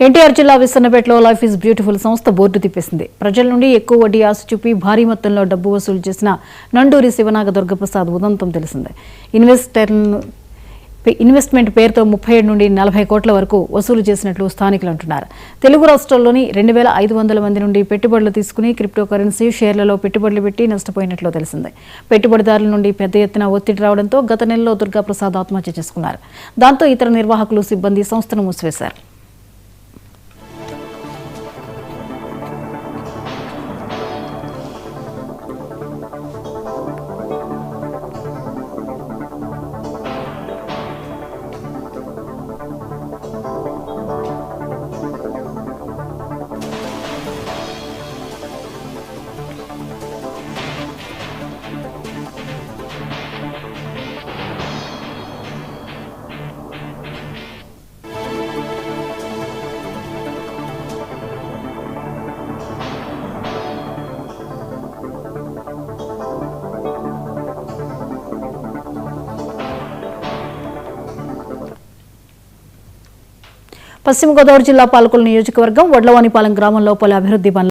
ఎన్టీఆర్ జిల్లా విసన్నపేటలో life is beautiful సంస్థ board తిప్పేసింది. ప్రజల నుండి ఎక్కువ వడ్డీ ఆశ చూపి భారీ మొత్తంలో డబ్బు వసూలు చేసిన నండూరి శివనాగ దుర్గప్రసాద్ ఉదంతం తెలిసిందే. ఇన్వెస్ట్మెంట్ పేరుతో 37 నుండి 40 కోట్ల వరకు వసూలు చేసినట్లు స్థానికులు అంటున్నారు. తెలుగు రాష్ట్రాల్లోని 2500 మంది నుండి పెట్టుబడులు తీసుకుని క్రిప్టో కరెన్సీ షేర్లలో పెట్టుబడులు పెట్టి నష్టపోయినట్లు తెలిసిందే. పెట్టుబడిదారుల నుండి పెద్ద ఎత్తున ఒత్తిడి రావడంతో గత నెలలో దుర్గాప్రసాద్ ఆత్మహత్య చేసుకున్నారు. దాంతో ఇతర నిర్వాహకులు సిబ్బంది సంస్థను మూసివేశారు. పశ్చిమ గోదావరి జిల్లా పాలకొల్లు నియోజకవర్గం వడ్లవానిపాలెం గ్రామంలో పలు అభివృద్ధి పనులు